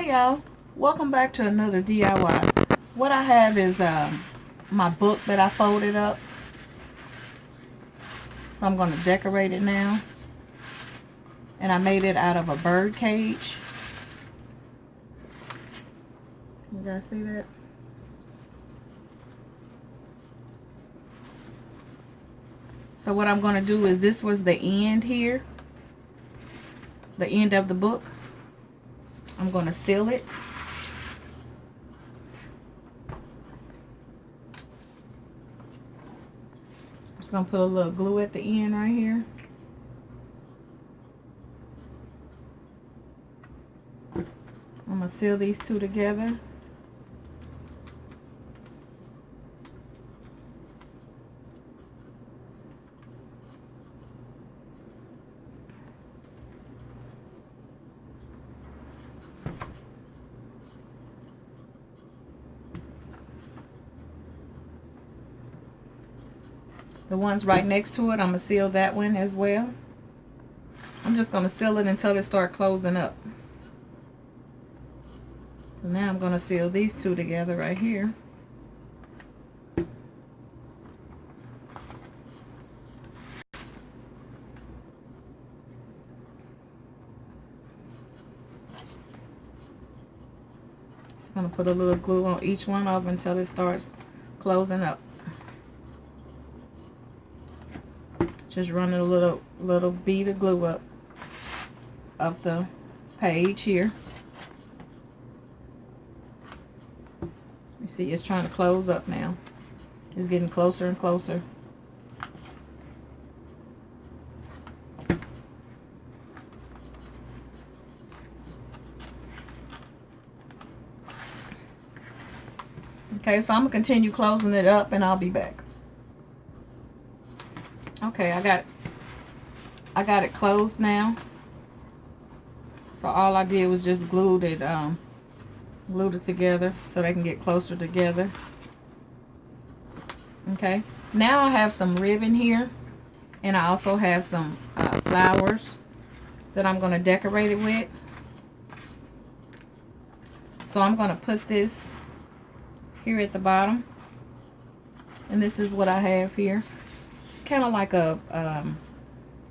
Hi y'all, welcome back to another DIY. What I have is my book that I folded up, so I'm going to decorate it now. And I made it out of a bird cage. You guys see that? So what I'm going to do is, this was the end here, the end of the book. I'm going to seal it. I'm just going to put a little glue at the end right here. I'm going to seal these two together. The ones right next to it, I'm going to seal that one as well. I'm just going to seal it until it starts closing up. So now I'm going to seal these two together right here. I'm going to put a little glue on each one of them until it starts closing up. Just running a little bead of glue up the page here. You see, it's trying to close up now. It's getting closer and closer. Okay, so I'm gonna continue closing it up and I'll be back. Okay, I got it closed now. So all I did was just glued it together so they can get closer together. Okay, now I have some ribbon here, and I also have some flowers that I'm going to decorate it with. So I'm going to put this here at the bottom, and this is what I have here. It's kind of like a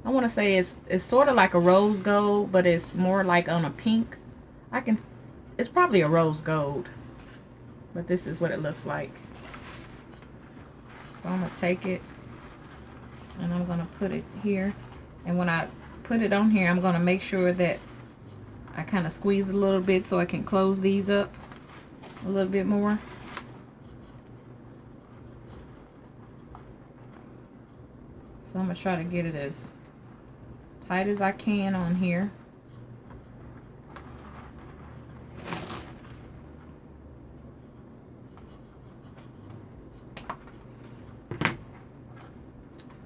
I want to say it's sort of like a rose gold, but it's more like on a pink. It's probably a rose gold, but this is what it looks like. So I'm going to take it and I'm going to put it here, and when I put it on here, I'm going to make sure that I kind of squeeze a little bit so I can close these up a little bit more. So I'm going to try to get it as tight as I can on here.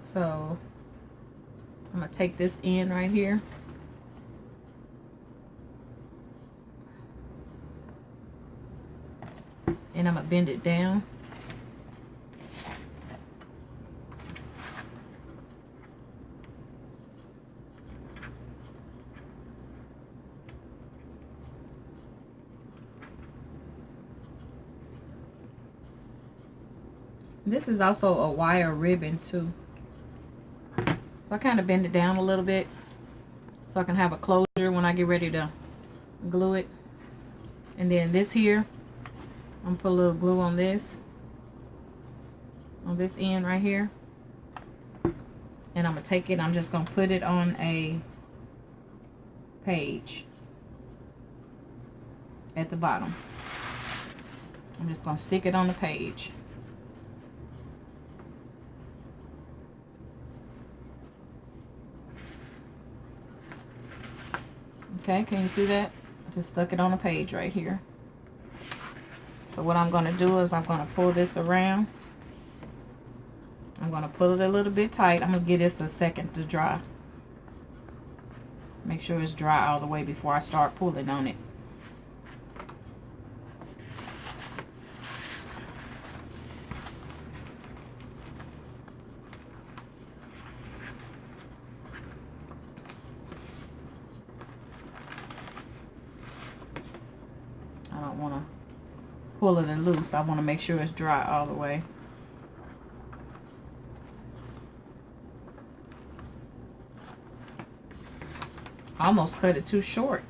So I'm going to take this end right here. And I'm going to bend it down. This is also a wire ribbon too. So I kind of bend it down a little bit so I can have a closure when I get ready to glue it. And then this here, I'm going to put a little glue on this end right here. And I'm going to take it, I'm just going to put it on a page at the bottom. I'm just going to stick it on the page. Okay, can you see that? Just stuck it on a page right here. So what I'm going to do is I'm going to pull this around. I'm going to pull it a little bit tight. I'm going to give this a second to dry. Make sure it's dry all the way before I start pulling on it. don't want to pull it loose. I want to make sure it's dry all the way. I almost cut it too short.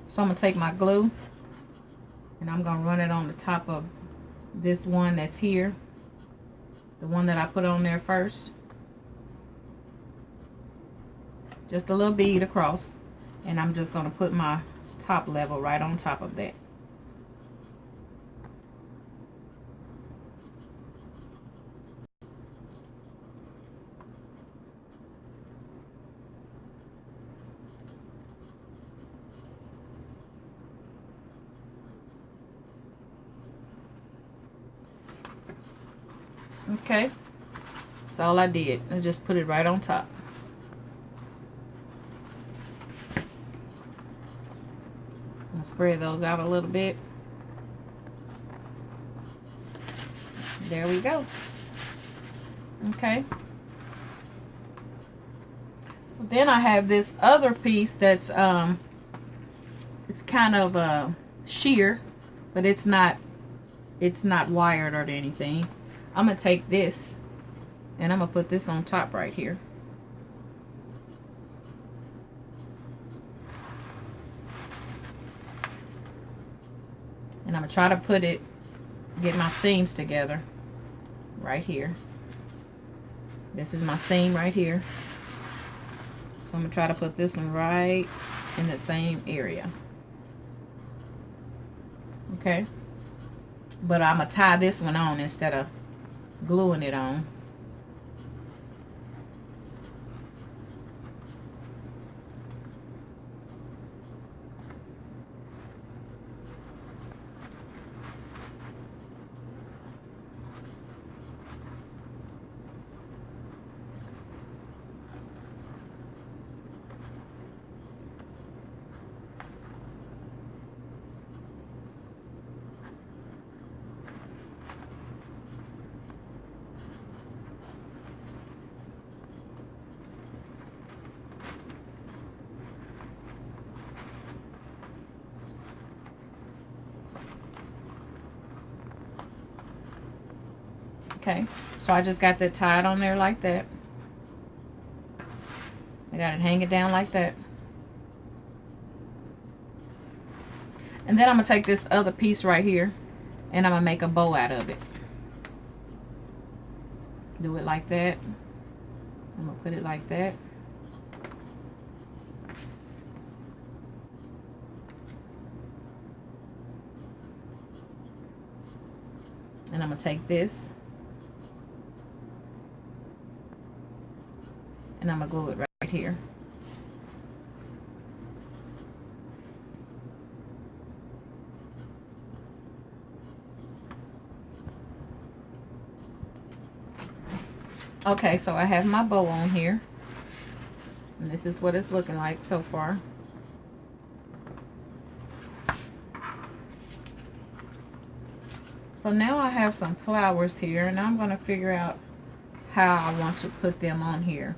So I'm going to take my glue and I'm going to run it on the top of this one that's here. The one that I put on there first. Just a little bead across. And I'm just going to put my top level right on top of that. Okay, that's all I did. I just put it right on top. I'll spread those out a little bit. There we go. Okay. So then I have this other piece that's it's kind of sheer, but it's not wired or anything. I'm gonna take this and I'm gonna put this on top right here. And I'm gonna try to get my seams together right here. This is my seam right here. So I'm gonna try to put this one right in the same area. Okay. But I'm gonna tie this one on instead of gluing it on. Okay, so I just got that tied on there like that. I got it hanging down like that. And then I'm going to take this other piece right here and I'm going to make a bow out of it. Do it like that. I'm going to put it like that. And I'm going to take this and I'm going to glue it right here. Okay, so I have my bow on here. And this is what it's looking like so far. So now I have some flowers here and I'm going to figure out how I want to put them on here.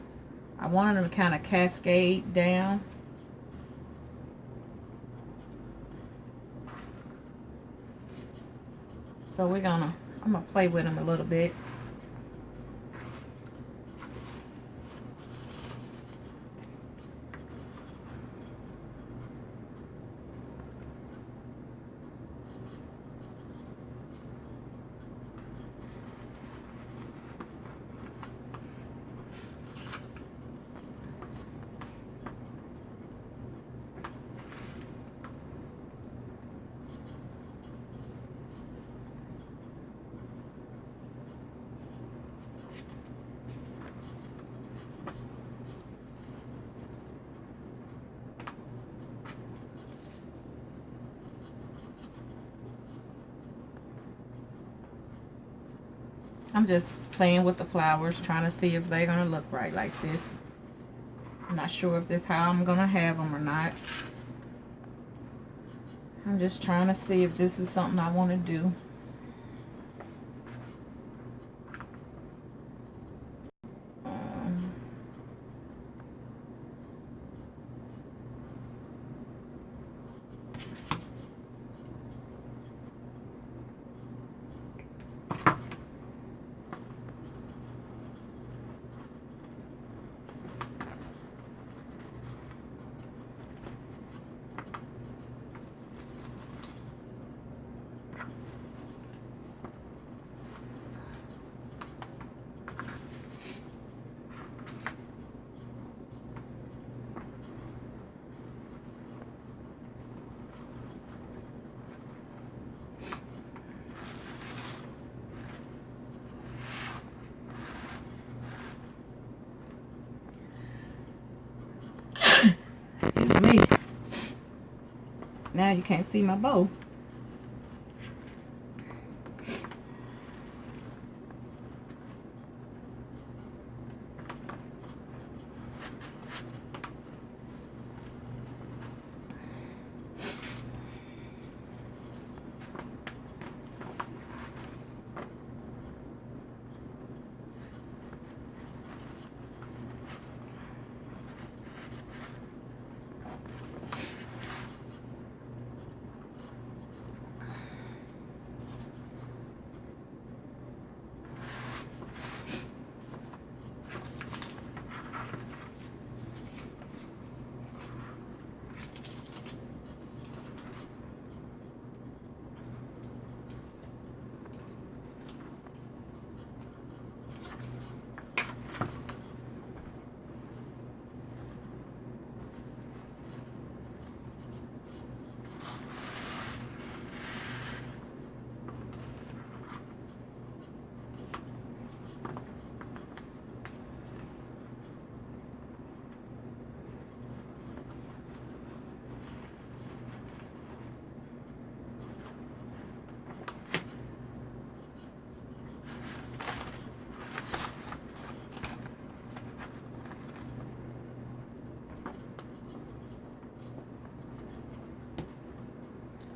I want them to kind of cascade down. So I'm gonna play with them a little bit. I'm just playing with the flowers, trying to see if they're going to look right like this. I'm not sure if this is how I'm going to have them or not. I'm just trying to see if this is something I want to do. Now you can't see my bow.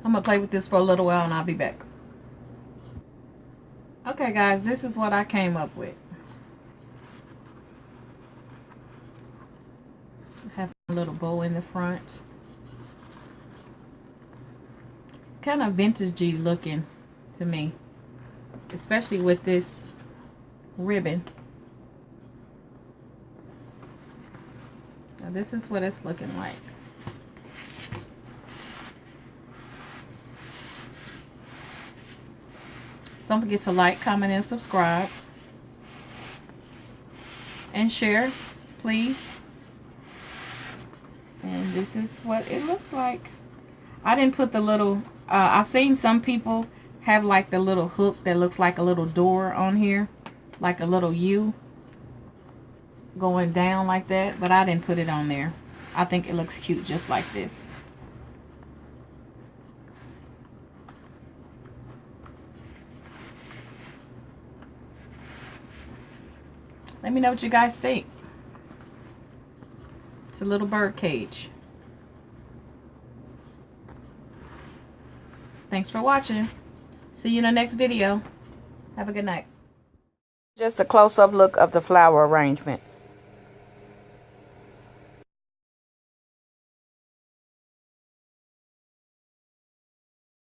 I'm gonna play with this for a little while and I'll be back. Okay guys, this is what I came up with. I have a little bow in the front. It's kind of vintagey looking to me, especially with this ribbon. Now this is what it's looking like. Don't forget to like, comment, and subscribe. And share, please. And this is what it looks like. I didn't put the little, I've seen some people have like the little hook that looks like a little door on here. Like a little U going down like that. But I didn't put it on there. I think it looks cute just like this. Let me know what you guys think. It's a little bird cage. Thanks for watching. See you in the next video. Have a good night. Just a close-up look of the flower arrangement.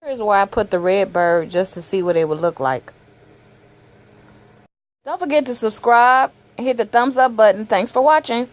Here's where I put the red bird just to see what it would look like. Don't forget to subscribe and hit the thumbs up button. Thanks for watching.